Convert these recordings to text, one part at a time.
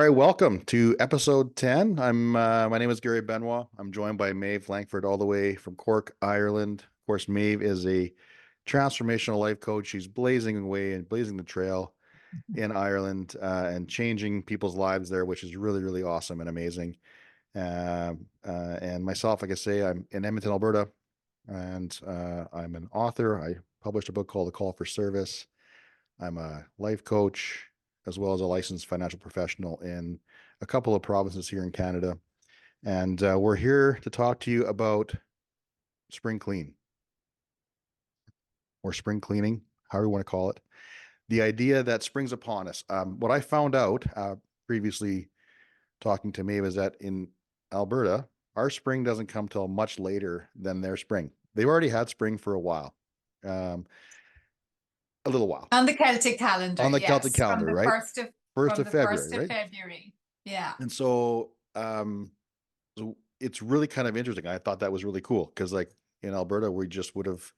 right, welcome to episode 10. My name is Gary Benoit. I'm joined by Maeve Langford all the way from Cork, Ireland. Of course, Maeve is a transformational life coach. She's blazing away and blazing the trail in Ireland and changing people's lives there, which is really, really awesome and amazing. And myself, like I say, I'm in Edmonton, Alberta, and I'm an author. I published a book called The Call for Service. I'm a life coach as well as a licensed financial professional in a couple of provinces here in Canada. And we're here to talk to you about spring clean or spring cleaning, however you want to call it. The idea that spring's upon us. What I found out previously talking to Maeve is that in Alberta, our spring doesn't come till much later than their spring. They've already had spring for a while, a little while On the Celtic calendar, on the Celtic yes, calendar, right? First from of the February, first of right? February. Yeah. And so it's really kind of interesting. I thought that was really cool because, like in Alberta, we just would have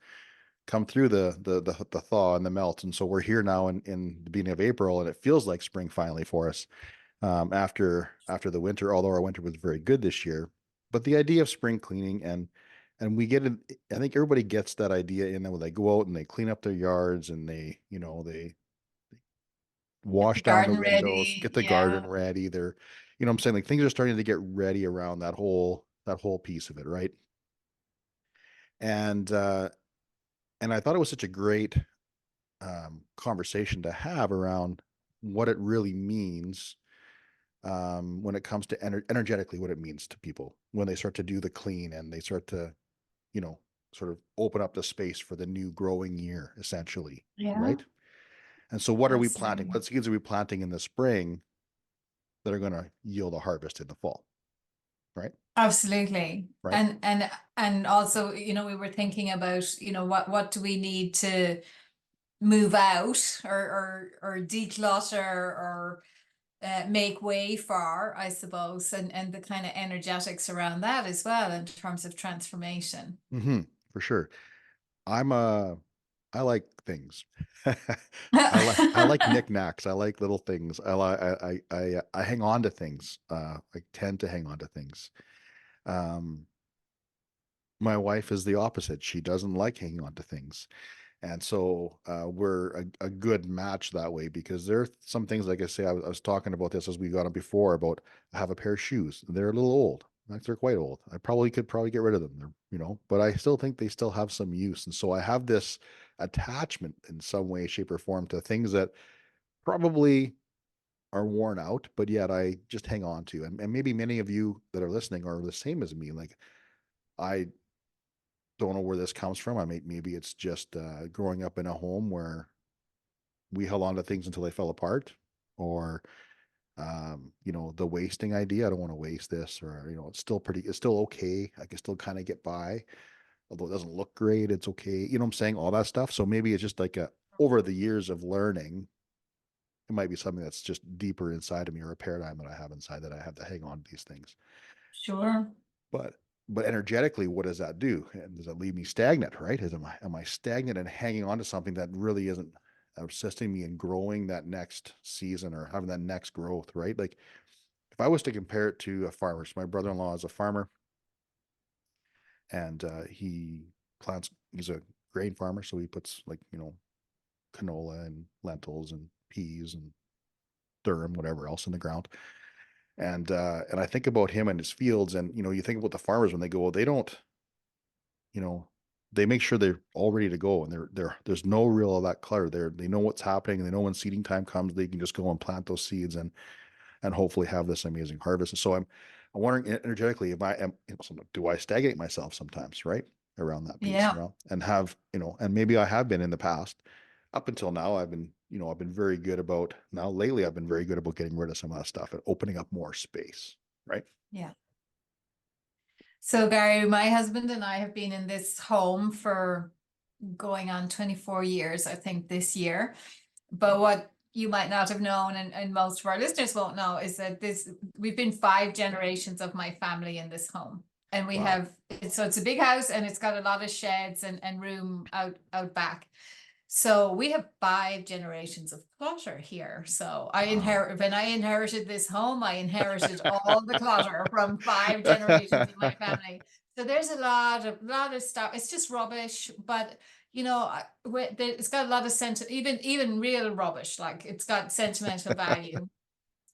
come through the thaw and the melt, and so we're here now in the beginning of April, and it feels like spring finally for us after the winter. Although our winter was very good this year, but the idea of spring cleaning and we get it. I think everybody gets that idea in that when they go out and they clean up their yards and they Get the wash down the garden windows, ready. get the garden Yeah. ready. They're, I'm saying, like, things are starting to get ready around that whole piece of it, right? And and I thought it was such a great conversation to have around what it really means when it comes to energetically what it means to people when they start to do the clean and they start to, you know, sort of open up the space for the new growing year, essentially, Yeah, right? And so, what are we planting? absolutely. What seeds are we planting in the spring that are going to yield a harvest in the fall, right? Absolutely. Right. And also, we were thinking about, what do we need to move out or declutter or make way for, I suppose, and the kind of energetics around that as well in terms of transformation. Hmm. For sure. I'm a, I like things. I like knickknacks. I like little things. I hang on to things. I tend to hang on to things. Um, my wife is the opposite. She doesn't like hanging on to things. And so we're a good match that way because there are some things, like I say, I was talking about this as we got on before about I have a pair of shoes. They're a little old. Like they're quite old. I could probably get rid of them. But I still think they still have some use. And so I have this attachment in some way, shape, or form to things that probably are worn out, but yet I just hang on to. And maybe many of you that are listening are the same as me. Like I don't know where this comes from. Maybe it's just growing up in a home where we held on to things until they fell apart, or the wasting idea. I don't want to waste this, or it's still okay. I can still kind of get by, although it doesn't look great. It's okay. You know what I'm saying? All that stuff. So maybe it's just like over the years of learning, it might be something that's just deeper inside of me or a paradigm that I have inside that I have to hang on to these things. Sure. But energetically, what does that do? And does it leave me stagnant, right? Am I stagnant and hanging on to something that really isn't assisting me in growing that next season or having that next growth, right? Like if I was to compare it to a farmer, so my brother-in-law is a farmer and he's a grain farmer. So he puts like, canola and lentils and peas and durum, whatever else in the ground. And I think about him and his fields, and you think about the farmers when they go, they don't, you know, they make sure they're all ready to go, and there's no real of that clutter. They know what's happening, and they know when seeding time comes, they can just go and plant those seeds and hopefully have this amazing harvest. And so I'm wondering energetically, if do I stagnate myself sometimes, right? Around that piece, Yeah. and and maybe I have been in the past. Up until now, I've been very good about now lately, I've been very good about getting rid of some of that stuff and opening up more space, right? Yeah. So, Gary, my husband and I have been in this home for going on 24 years, I think, this year. But what you might not have known, and most of our listeners won't know, is that we've been 5 generations of my family in this home. And Wow. so it's a big house and it's got a lot of sheds and room out back. So we have 5 generations of clutter here. So Wow. when I inherited this home, I inherited all the clutter from 5 generations of my family. So there's a lot of stuff. It's just rubbish, but it's got a lot of even real rubbish. Like it's got sentimental value,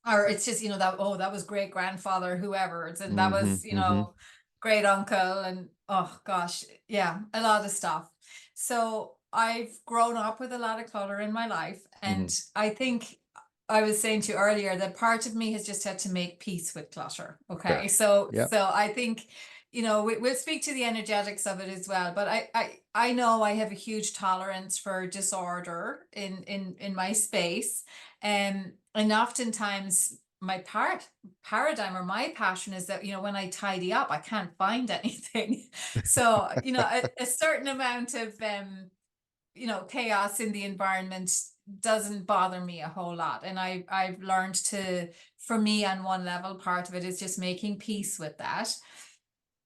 or it's just that, oh, that was great grandfather whoever's, and that Mm-hmm. was Mm-hmm. great uncle, and oh gosh, yeah, a lot of stuff. So I've grown up with a lot of clutter in my life, Mm-hmm. and I think I was saying to you earlier that part of me has just had to make peace with clutter. Okay, Fair. so Yep. I think we'll speak to the energetics of it as well, but I know I have a huge tolerance for disorder in my space. And oftentimes my paradigm or my passion is that, when I tidy up, I can't find anything. So, a certain amount of, chaos in the environment doesn't bother me a whole lot. And I've learned to, for me, on one level, part of it is just making peace with that.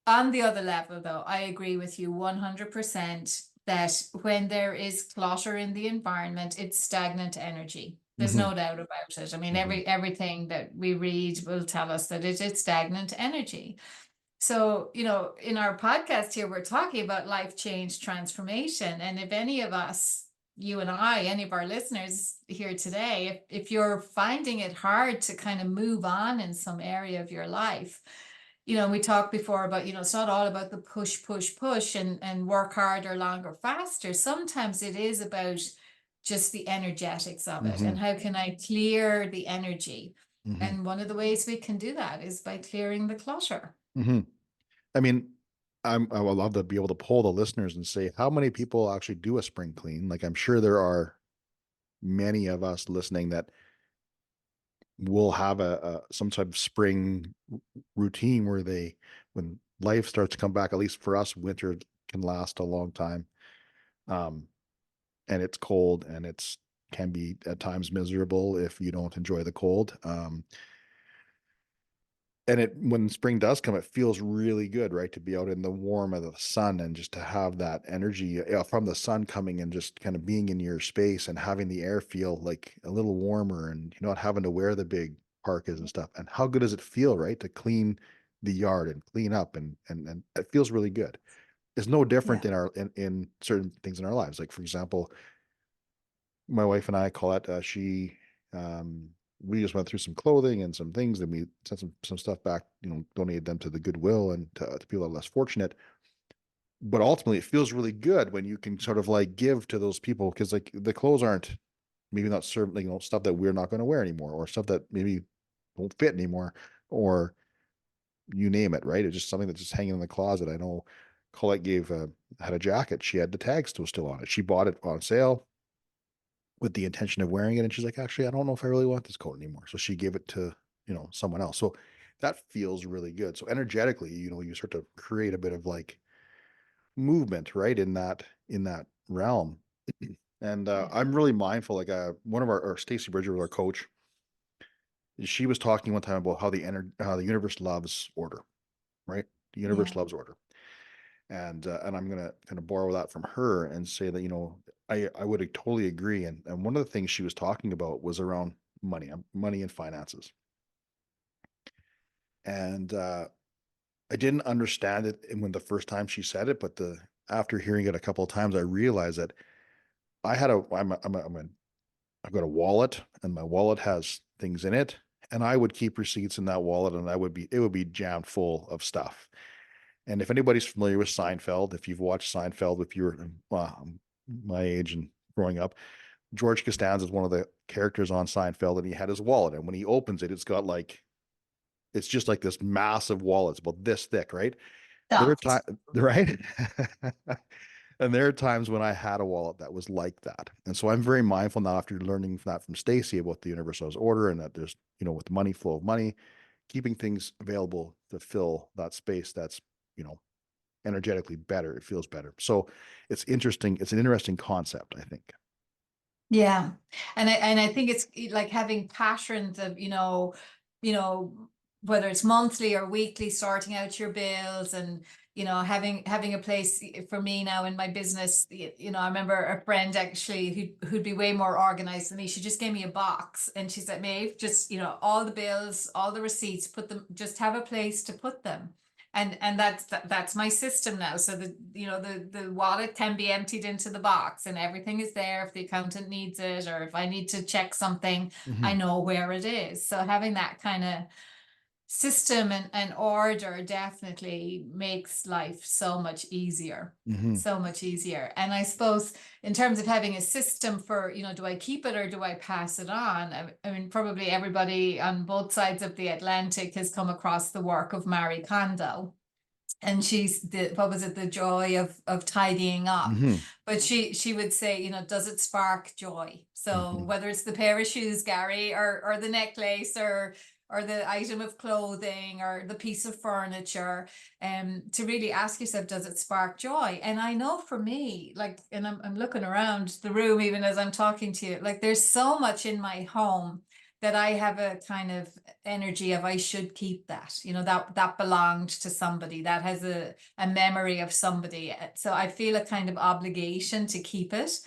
On the other level, though, I agree with you 100% that when there is clutter in the environment, it's stagnant energy. There's Mm-hmm. no doubt about it. I mean, Mm-hmm. everything that we read will tell us that it's stagnant energy. So, in our podcast here, we're talking about life change transformation. And if any of us, you and I, any of our listeners here today, if you're finding it hard to kind of move on in some area of your life, we talked before about, it's not all about the push, push, push and work harder, longer, faster. Sometimes it is about just the energetics of it Mm-hmm. and how can I clear the energy. Mm-hmm. And one of the ways we can do that is by clearing the clutter. Mm-hmm. I mean, I would love to be able to poll the listeners and say how many people actually do a spring clean. Like I'm sure there are many of us listening that will have a some type of spring routine where when life starts to come back, at least for us, winter can last a long time. Um, and it's cold and it's can be at times miserable if you don't enjoy the cold. And when spring does come, it feels really good, right? To be out in the warm of the sun and just to have that energy from the sun coming and just kind of being in your space and having the air feel like a little warmer and you're not having to wear the big parkas and stuff. And how good does it feel, right? To clean the yard and clean up and it feels really good. It's no different Yeah. in certain things in our lives. Like for example, my wife and I call it um we just went through some clothing and some things and we sent some stuff back, donated them to the Goodwill and to people that are less fortunate. But ultimately it feels really good when you can sort of like give to those people because like the clothes aren't maybe not certain, stuff that we're not going to wear anymore or stuff that maybe won't fit anymore or you name it, right? It's just something that's just hanging in the closet. I know Colette had a jacket. She had the tags still on it. She bought it on sale with the intention of wearing it. And she's like, actually, I don't know if I really want this coat anymore. So she gave it to, someone else. So that feels really good. So energetically, you start to create a bit of like movement, right? In that realm. And Yeah. I'm really mindful, like one of our Stacy Bridger was our coach. She was talking one time about how the universe loves order, right? The universe Yeah. loves order. And I'm gonna kind of borrow that from her and say that I would totally agree. And one of the things she was talking about was around money and finances. And I didn't understand it when the first time she said it, but the after hearing it a couple of times, I realized that I had a I'm a, I'm a, I'm a I've got a wallet, and my wallet has things in it, and I would keep receipts in that wallet, and it would be jammed full of stuff. And if anybody's familiar with Seinfeld, if you've watched Seinfeld, if you're my age and growing up, George Costanza is one of the characters on Seinfeld, and he had his wallet, and when he opens it, it's just like this massive wallet. It's about this thick, right? There are Stuffed. times, right? And there are times when I had a wallet that was like that. And so I'm very mindful now after learning that from Stacy about the universal order and that there's, with the money flow of money, keeping things available to fill that space that's, you know, energetically better. It feels better. So it's interesting. It's an interesting concept, I think. Yeah. And I think it's like having patterns of, you know, whether it's monthly or weekly, sorting out your bills and, having a place for me now in my business. I remember a friend actually who'd be way more organized than me. She just gave me a box and she said, Maeve, just, all the bills, all the receipts, put them, just have a place to put them. And that's my system now. So the wallet can be emptied into the box and everything is there if the accountant needs it, or if I need to check something, I Hmm. know where it is. So having that kind of system and order definitely makes life so much easier. Hmm. So much easier. And I suppose in terms of having a system for, do I keep it or do I pass it on? I mean, probably everybody on both sides of the Atlantic has come across the work of Marie Kondo. And she's what was it, the joy of tidying up. Hmm. But she would say, does it spark joy? So Hmm. whether it's the pair of shoes, Gary, or the necklace, or the item of clothing, or the piece of furniture, to really ask yourself, does it spark joy? And I know for me, like, and I'm looking around the room even as I'm talking to you, like there's so much in my home that I have a kind of energy of I should keep that, that belonged to somebody, that has a memory of somebody. So I feel a kind of obligation to keep it.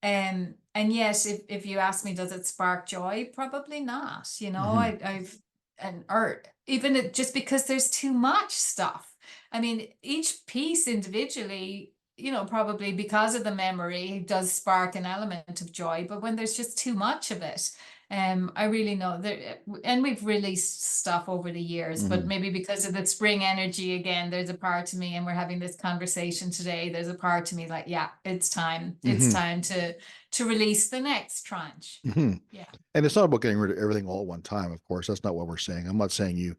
And yes, if you ask me, does it spark joy? Probably not. Hmm. I've or even just because there's too much stuff. I mean, each piece individually, probably because of the memory does spark an element of joy, but when there's just too much of it, I really know that, and we've released stuff over the years, but Hmm. maybe because of the spring energy again, there's a part of me, and we're having this conversation today. There's a part of me like, yeah, it's time. It's Hmm. time to release the next tranche. Hmm. Yeah. And it's not about getting rid of everything all at one time, of course. That's not what we're saying. I'm not saying you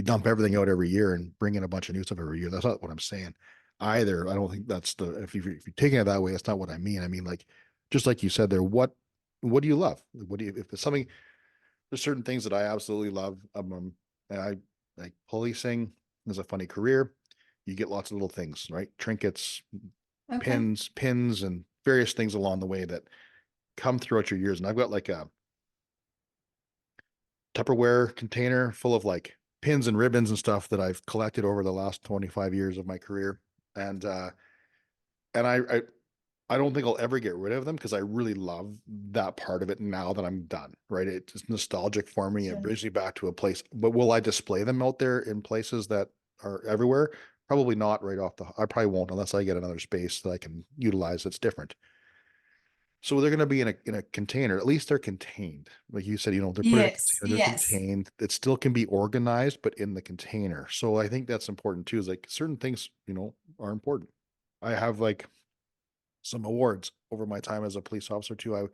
dump everything out every year and bring in a bunch of new stuff every year. That's not what I'm saying either. I don't think that's if you're taking it that way, that's not what I mean. I mean, like, just like you said there, what do you love? What do you, if it's something, there's certain things that I absolutely love. And I like policing is a funny career. You get lots of little things, right? Trinkets, Okay. pins, and various things along the way that come throughout your years. And I've got like a Tupperware container full of like pins and ribbons and stuff that I've collected over the last 25 years of my career. And I don't think I'll ever get rid of them because I really love that part of it now that I'm done, right? It's nostalgic for me. It Sure. brings me back to a place. But will I display them out there in places that are everywhere? Probably not right off the, I probably won't unless I get another space that I can utilize that's different. So they're going to be in a container. At least they're contained. Like you said, they're put in a Yes. container, they're Yes. contained. It still can be organized, but in the container. So I think that's important too, is like certain things, are important. I have like some awards over my time as a police officer too. I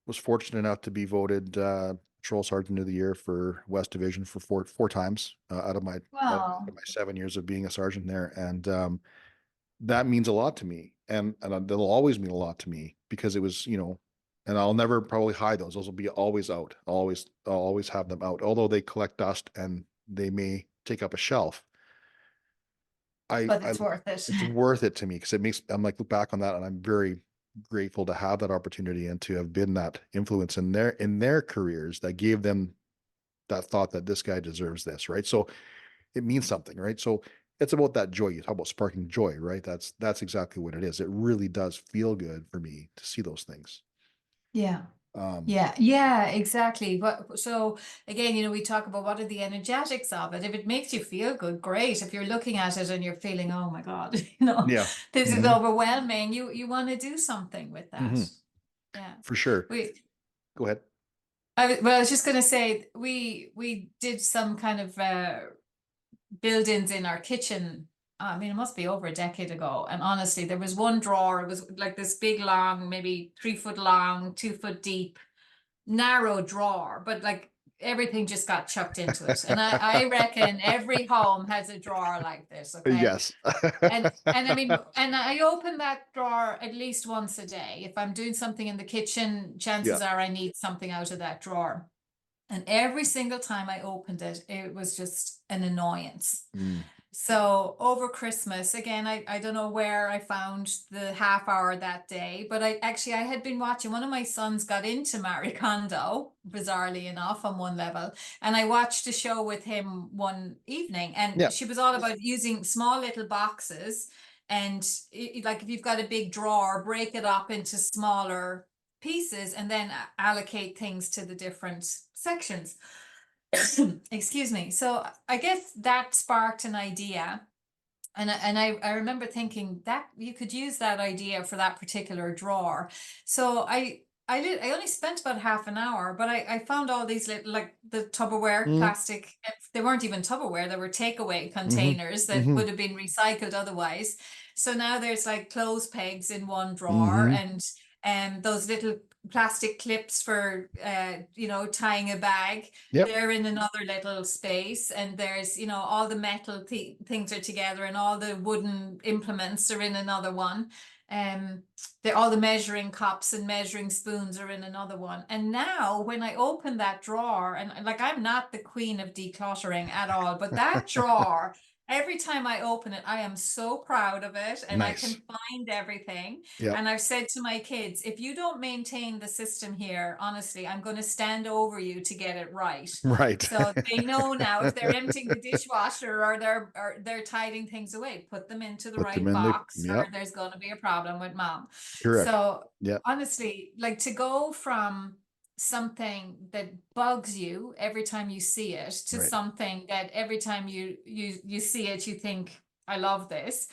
was fortunate enough to be voted patrol sergeant of the year for West Division for four times out of my Wow. 7 years of being a sergeant there, and that means a lot to me, and they'll always mean a lot to me because it was, and I'll never probably hide those. Those will be always out. I'll always have them out, although they collect dust and they may take up a shelf. But I it's worth it. it's worth it to me because it makes I'm like look back on that and I'm very grateful to have that opportunity and to have been that influence in their careers that gave them that thought that this guy deserves this, right? So it means something, right? So it's about that joy. You talk about sparking joy, right? That's exactly what it is. It really does feel good for me to see those things. Yeah. Um, Yeah, yeah, exactly. But so again, we talk about what are the energetics of it. If it makes you feel good, great. If you're looking at it and you're feeling, oh my God, yeah. this is Hmm. overwhelming, you want to do something with that. Hmm. Yeah. For sure. We Go ahead. well, I was just going to say we did some kind of build-ins in our kitchen. I mean, it must be over a decade ago. And honestly, there was one drawer. It was like this big, long, maybe 3 foot long, 2 foot deep, narrow drawer, but like everything just got chucked into it. And I reckon every home has a drawer like this, okay? Yes. And I mean, and I open that drawer at least once a day. If I'm doing something in the kitchen, Yeah. chances are I need something out of that drawer. And every single time I opened it, it was just an annoyance. Mm. So over Christmas, again, I don't know where I found the half hour that day, but I had been watching, one of my sons got into Marie Kondo, bizarrely enough, on one level. And I watched a show with him one evening, and Yeah. she was all about using small little boxes. And like if you've got a big drawer, break it up into smaller pieces and then allocate things to the different sections. Excuse me. So I guess that sparked an idea. And I remember thinking that you could use that idea for that particular drawer. So I only spent about half an hour, but I found all these little, like the Tupperware Mm-hmm. plastic, they weren't even Tupperware, they were takeaway Mm-hmm. containers that Mm-hmm. would have been recycled otherwise. So now there's like clothes pegs in one drawer, Mm-hmm. and those little plastic clips for tying a bag, Yep. they're in another little space, and there's all the metal things are together, and all the wooden implements are in another one. um all the measuring cups and measuring spoons are in another one. And now when I open that drawer, and like I'm not the queen of decluttering at all, but that drawer, every time I open it, I am so proud of it, and I Nice. can find everything. Yep. And I've said to my kids, if you don't maintain the system here, honestly, I'm going to stand over you to get it right. Right. So they know now, if they're emptying the dishwasher, or they're tidying things away, put them into the Put them right in the, box, or yep. there's going to be a problem with mom. Correct. So Yep. honestly, like to go from something that bugs you every time you see it to Right. something that every time you see it, you think, I love this.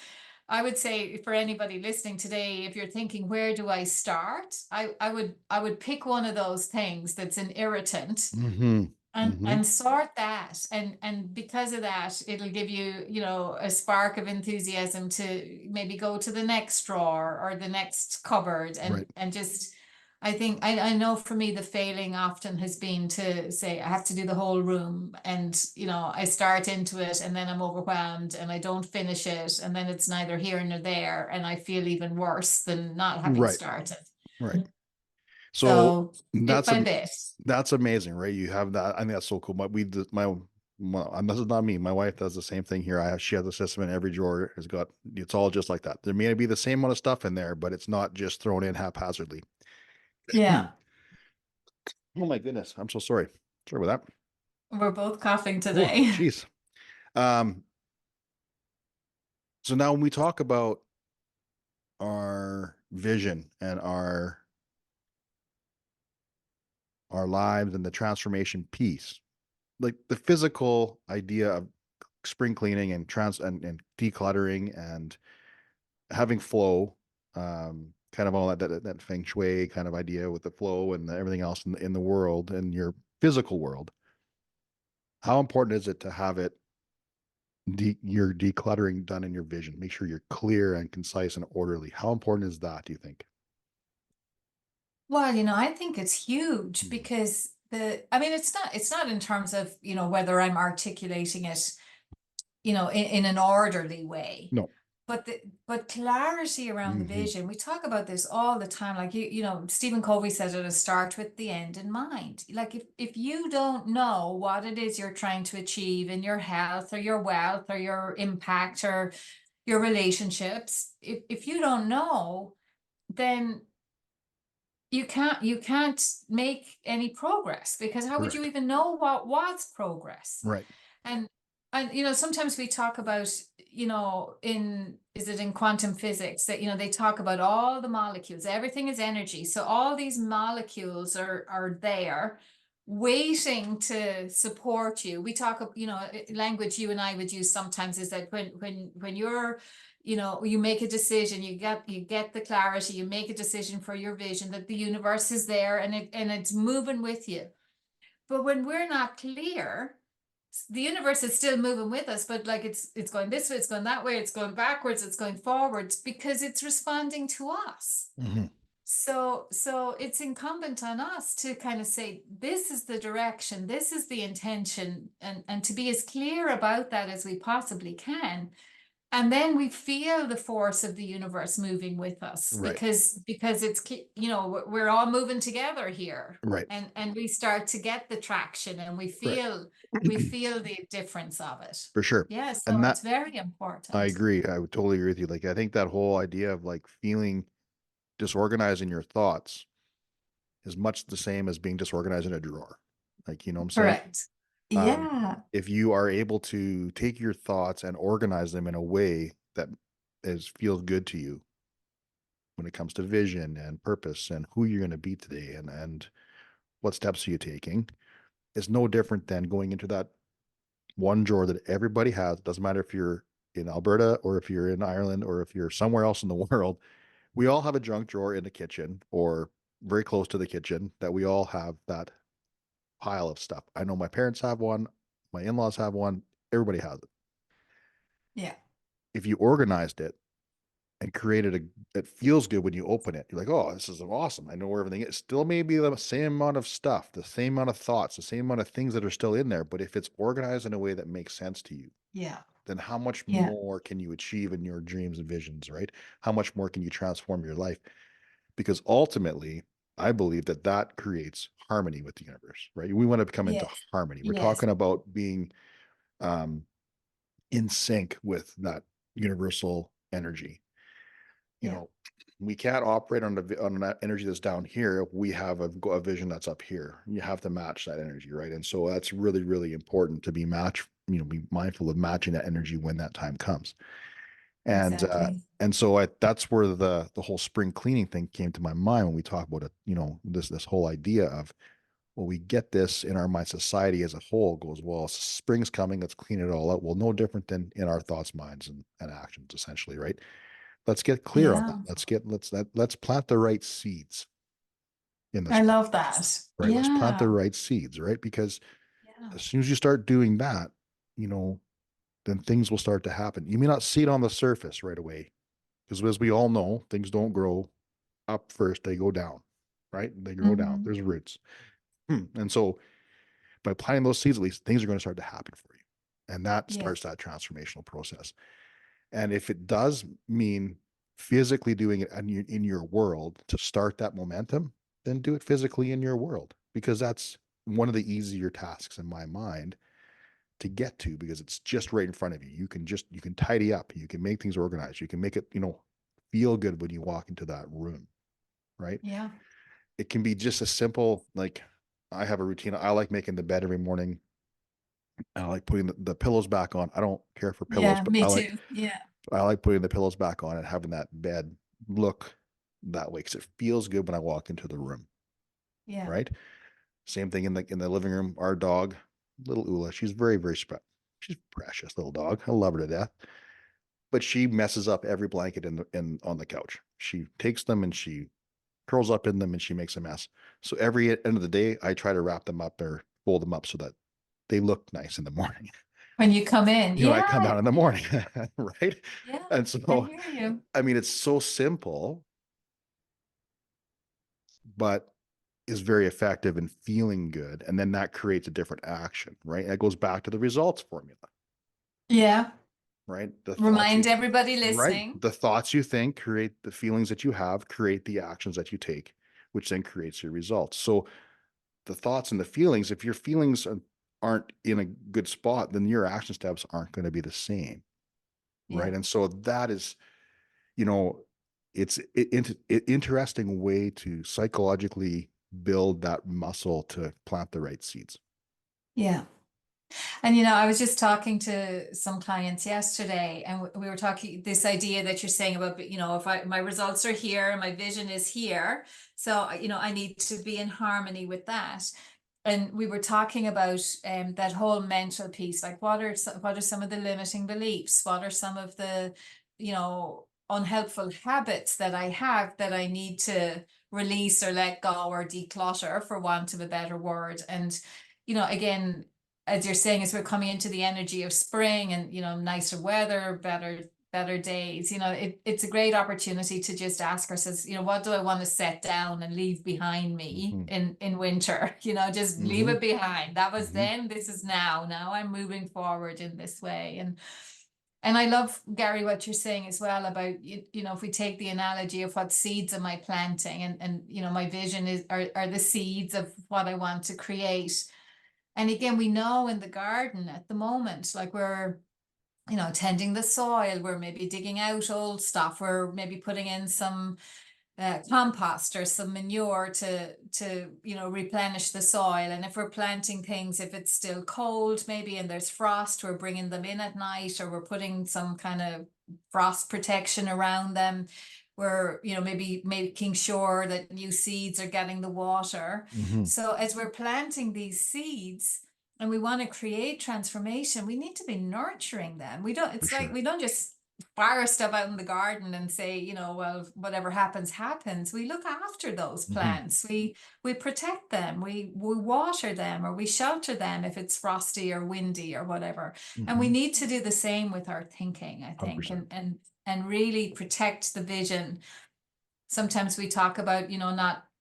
I would say for anybody listening today, if you're thinking, where do I start? I would pick one of those things that's an irritant, Mm-hmm. Mm-hmm. and sort that, and because of that, it'll give you, a spark of enthusiasm to maybe go to the next drawer or the next cupboard, Right. and just, I think, I know for me the failing often has been to say I have to do the whole room, and I start into it and then I'm overwhelmed and I don't finish it, and then it's neither here nor there, and I feel even worse than not having Right. started. Right. So So bit that's by a bit. that's amazing, right? You have that. I think that's so cool. But and this is not me. My wife does the same thing here. She has a system in every drawer. Has got it's all just like that. There may be the same amount of stuff in there, but it's not just thrown in haphazardly. Hmm. Yeah. Oh my goodness, I'm so sorry. Sorry about that. We're both coughing Oh, today. jeez. Um, so now when we talk about our vision and our lives and the transformation piece, like the physical idea of spring cleaning and and decluttering and having flow, kind of all that feng shui kind of idea with the flow and everything else in the world and your physical world. How important is it to have your decluttering done in your vision? Make sure you're clear and concise and orderly. How important is that, do you think? Well, I think it's huge, Hmm. because I mean, it's not in terms of, whether I'm articulating it, in an orderly way. No. But clarity around the Hmm. vision, we talk about this all the time. Like Stephen Covey said, it'll start with the end in mind. Like if you don't know what it is you're trying to achieve in your health or your wealth or your impact or your relationships, if you don't know, then you can't make any progress, because how would you Correct. even know what was progress? Right. And sometimes we talk about, in is it in quantum physics that they talk about all the molecules, everything is energy, so all these molecules are there waiting to support you. We talk of, language you and I would use sometimes is that when you're, you make a decision, you get the clarity, you make a decision for your vision, that the universe is there, and it's moving with you. But when we're not clear, the universe is still moving with us, but like it's going this way, it's going that way, it's going backwards, it's going forwards, because it's responding to us. Hmm. So it's incumbent on us to kind of say, this is the direction, this is the intention, and to be as clear about that as we possibly can. And then we feel the force of the universe moving with us Right. because it's we're all moving together here, Right. and we start to get the traction, and Right. we feel the difference of it. For sure. Yeah, And so it's that very I important. agree. I would totally agree with you. Like I think that whole idea of like feeling disorganized in your thoughts is much the same as being disorganized in a drawer. Like, you know what I'm saying? Correct. Um, Yeah. if you are able to take your thoughts and organize them in a way that feels good to you when it comes to vision and purpose and who you're going to be today and what steps are you taking, is no different than going into that one drawer that everybody has. It doesn't matter if you're in Alberta or if you're in Ireland or if you're somewhere else in the world. We all have a junk drawer in the kitchen or very close to the kitchen that we all have that pile of stuff. I know my parents have one, my in-laws have one, everybody has it. Yeah. If you organized it and created it feels good when you open it. You're like, oh, this is awesome. I know where everything is. Still may be the same amount of stuff, the same amount of thoughts, the same amount of things that are still in there. But if it's organized in a way that makes sense to you, Yeah. then how much Yeah. more can you achieve in your dreams and visions, right? How much more can you transform your life? Because ultimately, I believe that that creates harmony with the universe, right? We want to come into Yes. harmony. We're Yes. talking about being um, in sync with that universal energy. You Yeah. know, we can't operate on that energy that's down here. We have a vision that's up here. You have to match that energy, right? And so that's really, really important to be be mindful of matching that energy when that time comes. And Exactly. that's where the whole spring cleaning thing came to my mind when we talk about it. This whole idea of, well, we get this in our mind. Society as a whole goes, well, spring's coming. Let's clean it all out. Well, no different than in our thoughts, minds, and actions, essentially, right? Let's get clear on that. Yeah. Let's plant the right seeds in the I spring, love that. right? Let's plant the Yeah. right seeds, right? Because Yeah. as soon as you start doing that, you know, then things will start to happen. You may not see it on the surface right away, because as we all know, things don't grow up first, they go down, right? They grow down. Hmm. There's roots. And so by planting those seeds, at least things are going to start to happen for you. And that Yeah. starts that transformational process. And if it does mean physically doing it in your world to start that momentum, then do it physically in your world, because that's one of the easier tasks in my mind to get to, because it's just right in front of you. You can tidy up, you can make things organized, you can make it, feel good when you walk into that room, right? Yeah. It can be just as simple like I have a routine. I like making the bed every morning. And I like putting the pillows back on. I don't care for pillows, Yeah. but Me too. Yeah. I like putting the pillows back on and having that bed look that way because it feels good when I walk into the room, Yeah. right? Same thing in the living room. Our dog, little Ula, she's very very she's precious little dog. I love her to death, but she messes up every blanket in on the couch. She takes them and she curls up in them and she makes a mess. So every end of the day, I try to wrap them up or fold them up so that they look nice in the morning. When you come in. I come Yeah. down in the morning, right? Yeah. And I so, hear you. I mean, it's so simple, but is very effective in feeling good. And then that creates a different action, right? That goes back to the results formula, Yeah. right? Remind everybody Right? listening. The thoughts you think create the feelings that you have, create the actions that you take, which then creates your results. So the thoughts and the feelings, if your feelings aren't in a good spot, then your action steps aren't going to be the same, right? Yeah. And so that is, you know, it's interesting way to psychologically build that muscle to plant the right seeds. Yeah. And I was just talking to some clients yesterday, and we were talking this idea that you're saying about, if my results are here and my vision is here, so I need to be in harmony with that. And we were talking about that whole mental piece, like what are some of the limiting beliefs? What are some of the, unhelpful habits that I have that I need to release or let go or declutter, for want of a better word? And again, as you're saying, as we're coming into the energy of spring and nicer weather, better days, it's a great opportunity to just ask ourselves, what do I want to set down and leave behind me Mm-hmm. in winter? Just leave Mm-hmm. it behind. That was Mm-hmm. then, this is now. Now I'm moving forward in this way. And And I love, Gary, what you're saying as well about, if we take the analogy of what seeds am I planting, and my vision are the seeds of what I want to create. And again, we know in the garden at the moment, like we're, tending the soil, we're maybe digging out old stuff, we're maybe putting in some compost or some manure to replenish the soil. And if we're planting things, if it's still cold maybe and there's frost, we're bringing them in at night, or we're putting some kind of frost protection around them. We're maybe making sure that new seeds are getting the water. Hmm. So as we're planting these seeds and we want to create transformation, we need to be nurturing them. We don't For It's like sure. we don't just fire stuff out in the garden and say, well, whatever happens, happens. We look after those Hmm. plants. We protect them. We water them, or we shelter them if it's frosty or windy or whatever. And we Hmm. need to do the same with our thinking, I think, 100%. and really protect the vision. Sometimes we talk about,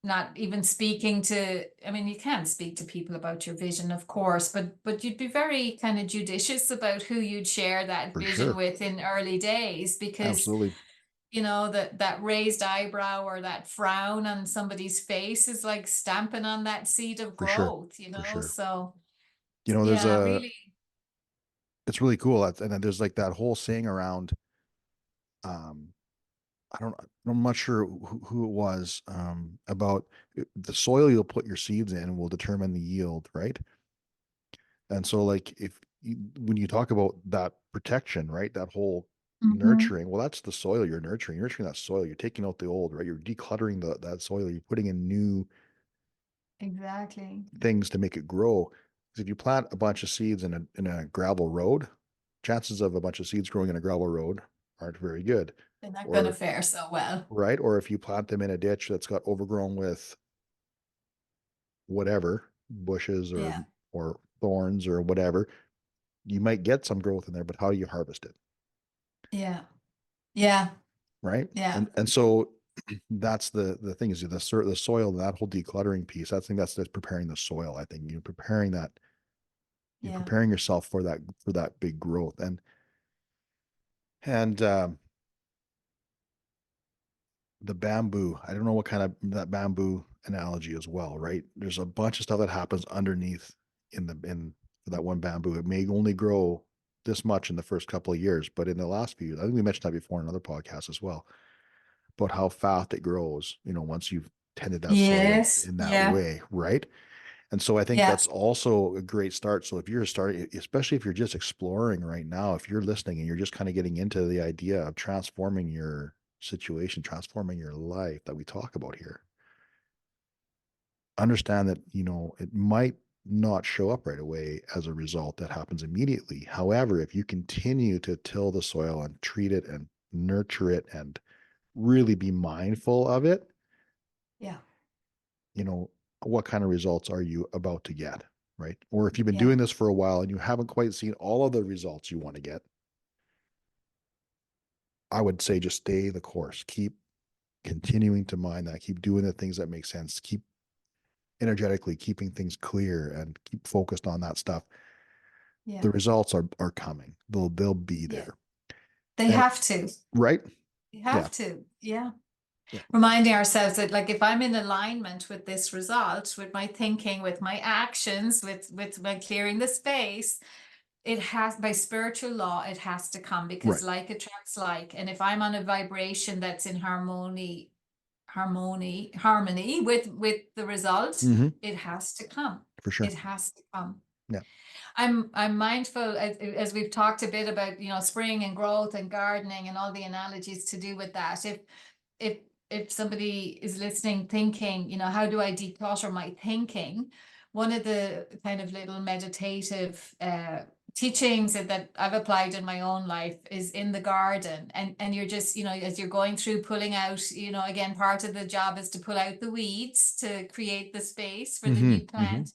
not even speaking to, I mean, you can speak to people about your vision, of course, but you'd be very kind of judicious about who you'd share that For vision sure. with in early days, because Absolutely. that raised eyebrow or that frown on somebody's face is like stamping on that seed of For sure. growth, For sure. so There's yeah, a, really. it's really cool. And then there's like that whole saying around, um, I'm not sure who it was, about the soil you'll put your seeds in will determine the yield, right? And so, like, when you talk about that protection, right, that whole Hmm. nurturing, well, that's the soil you're nurturing. You're nurturing that soil. You're taking out the old, right? You're decluttering that soil. You're putting in new Exactly. things to make it grow. Because if you plant a bunch of seeds in a gravel road, chances of a bunch of seeds growing in a gravel road aren't very good. They're not going to Or fare so well. right, or if you plant them in a ditch that's got overgrown with whatever bushes Yeah. or thorns or whatever, you might get some growth in there, but how do you harvest it? Yeah. Yeah. Right. Yeah. And so that's the thing is the soil, that whole decluttering piece. I think that's preparing the soil. I think you're Yeah. preparing yourself for that big growth. And the bamboo, I don't know what kind of that bamboo analogy as well, right? There's a bunch of stuff that happens underneath in that one bamboo. It may only grow this much in the first couple of years, but in the last few years, I think we mentioned that before in another podcast as well, about how fast it grows, once you've tended that soil Yes. in that Yeah. way, right? And so I think Yeah. that's also a great start. So if you're starting, especially if you're just exploring right now, if you're listening and you're just kind of getting into the idea of transforming your situation, transforming your life that we talk about here, understand that, it might not show up right away as a result that happens immediately. However, if you continue to till the soil and treat it and nurture it and really be mindful of it, Yeah. you know, what kind of results are you about to get, right? Or if you've been Yeah. doing this for a while and you haven't quite seen all of the results you want to get, I would say just stay the course. Keep continuing to mind that. Keep doing the things that make sense. Keep energetically keeping things clear and keep focused on that stuff. Yeah. The results are coming. They'll be Yeah. there. They And have to. right? They Yeah. have to. Yeah. Yeah. Reminding ourselves that, like, if I'm in alignment with this result, with my thinking, with my actions, with my clearing the space, it has, by spiritual law, it has to come, because Right. like attracts like. And if I'm on a vibration that's in harmony with the result, Hmm. it has to come. For sure. It has to come. Yeah. I'm mindful, as we've talked a bit about, spring and growth and gardening and all the analogies to do with that. If if somebody is listening thinking, how do I declutter my thinking? One of the kind of little meditative teachings that I've applied in my own life is in the garden. And you're just, as you're going through pulling out, again, part of the job is to pull out the weeds to create the space for the Hmm. new Hmm. plant.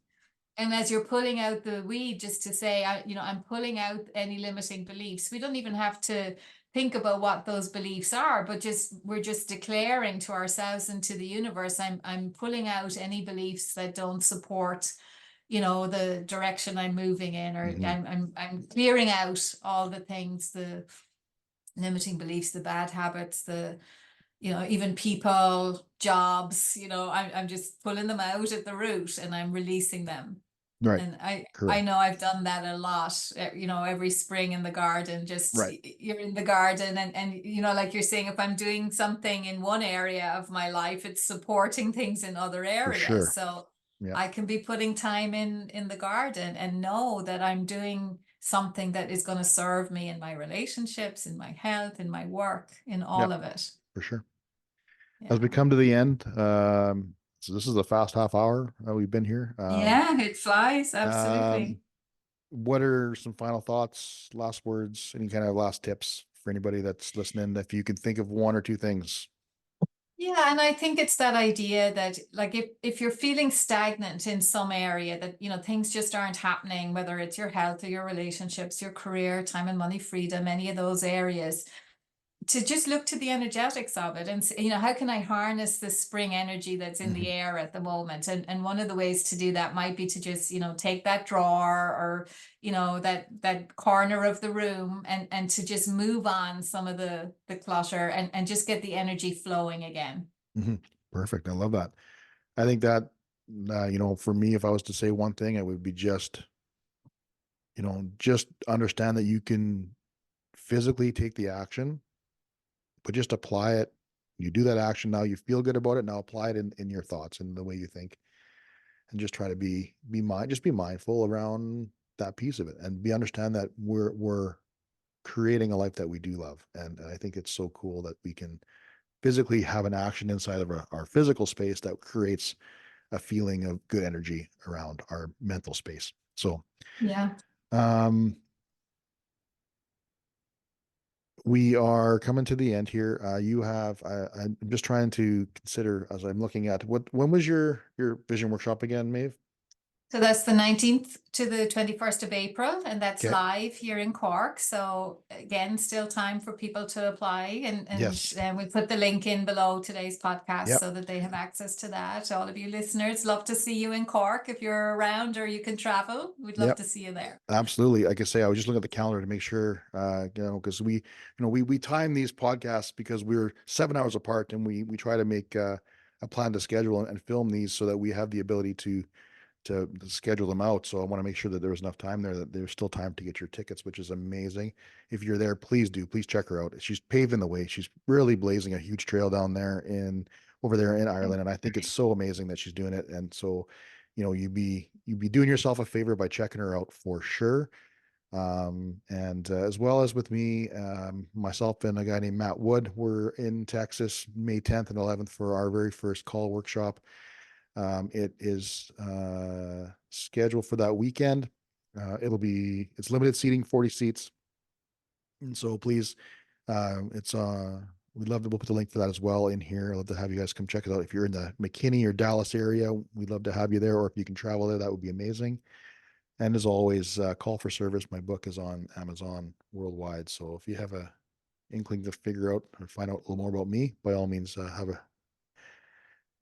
And as you're pulling out the weed, just to say, I'm pulling out any limiting beliefs. We don't even have to think about what those beliefs are, but we're just declaring to ourselves and to the universe, I'm pulling out any beliefs that don't support, the direction I'm moving in, or Hmm. I'm clearing out all the things, the limiting beliefs, the bad habits, the even people, jobs, I'm just pulling them out at the root and I'm releasing them. Right. And I Correct. know I've done that a lot, every spring in the garden, just Right. you're in the garden, and like you're saying, if I'm doing something in one area of my life, it's supporting things in other For areas. sure. So Yeah. I can be putting time in the garden and know that I'm doing something that is going to serve me in my relationships, in my health, in my work, in Yeah. all of it. For sure. As we Yeah. come to the end, so this is the fast half hour we've been here. Yeah, it flies, Um, absolutely. what are some final thoughts, last words, any kind of last tips for anybody that's listening? If you can think of one or two things. Yeah, and I think it's that idea that, like, if you're feeling stagnant in some area, that things just aren't happening, whether it's your health or your relationships, your career, time and money, freedom, any of those areas, to just look to the energetics of it and say, how can I harness the spring energy that's in the Hmm. air at the moment? And one of the ways to do that might be to just, take that drawer, or, that corner of the room, and to just move on some of the clutter, and just get the energy flowing again. Hmm. Perfect. I love that. I think that, for me, if I was to say one thing, it would be just understand that you can physically take the action, but just apply it. You do that action. Now you feel good about it. Now apply it in your thoughts and the way you think, and just try to just be mindful around that piece of it, and understand that we're creating a life that we do love. And I think it's so cool that we can physically have an action inside of our physical space that creates a feeling of good energy around our mental space. So, Yeah. um, we are coming to the end here. I'm just trying to consider as I'm looking at when was your vision workshop again, Maeve? So that's the 19th to the 21st of April, and that's Okay. live here in Cork. So again, still time for people to apply, Yes. and we'll put the link in below today's podcast Yep. so that they have access to that. All of you listeners, love to see you in Cork if you're around or you can travel. We'd love Yep. to see you there. Absolutely. Like I say, I was just looking at the calendar to make sure, because we time these podcasts because we're 7 hours apart, and we try to make a plan to schedule and film these so that we have the ability to schedule them out. So I want to make sure that there's enough time there, that there's still time to get your tickets, which is amazing. If you're there, please check her out. She's paving the way. She's really blazing a huge trail down there over there in Ireland. And I think it's so amazing that she's doing it. And so, you'd be doing yourself a favor by checking her out for sure. And as well as with me, myself and a guy named Matt Wood, we're in Texas, May 10th and 11th for our very first call workshop. It is scheduled for that weekend. It's limited seating, 40 seats. And so please, it's we'd love to, we'll put the link for that as well in here. I'd love to have you guys come check it out. If you're in the McKinney or Dallas area, we'd love to have you there. Or if you can travel there, that would be amazing. And as always, call for service. My book is on Amazon worldwide. So if you have a inkling to figure out or find out a little more about me, by all means,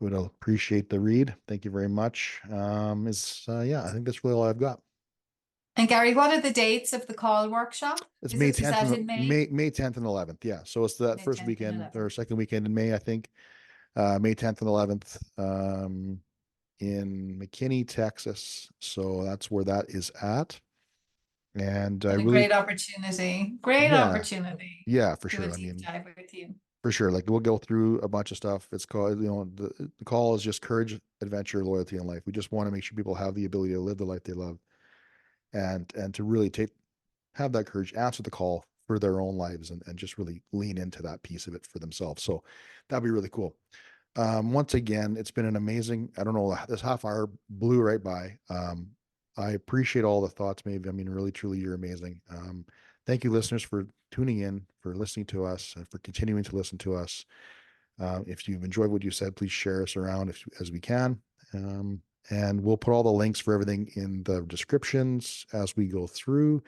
would appreciate the read. Thank you very much. Is Yeah, I think that's really all I've got. And Gary, what are the dates of the call workshop? It's Is May it is 10th that and in May? May 10th and 11th. Yeah. So it's that May first 10th and weekend or 11th. second weekend in May, I think. May 10th and 11th, in McKinney, Texas. So that's where that is at. And I What a really, great opportunity. Great yeah, opportunity yeah, for to do a sure. I deep mean, dive with you. for sure. Like we'll go through a bunch of stuff. It's called, the call is just courage, adventure, loyalty, and life. We just want to make sure people have the ability to live the life they love, and to really have that courage, answer the call for their own lives, and just really lean into that piece of it for themselves. So that'd be really cool. Once again, it's been an amazing, I don't know, this half hour blew right by. I appreciate all the thoughts, maybe. I mean, really, truly, you're amazing. Thank you, listeners, for tuning in, for listening to us, and for continuing to listen to us. If you've enjoyed what you said, please share us around as we can. Um, and we'll put all the links for everything in the descriptions as we go through.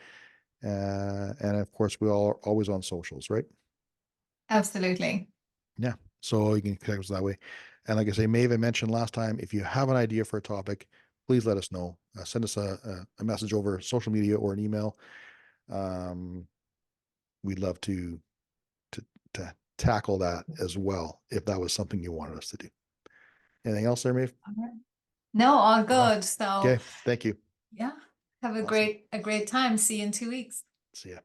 And of course, we all are always on socials, right? Absolutely. Yeah. So you can connect us that way. And like I say, Maeve, I mentioned last time, if you have an idea for a topic, please let us know. send us a message over social media or an email. We'd love to to tackle that as well if that was something you wanted us to do. Anything else there, Maeve? All right. No, all No. good. So Okay, thank you. yeah, have Awesome. a great time. See you in 2 weeks. See ya.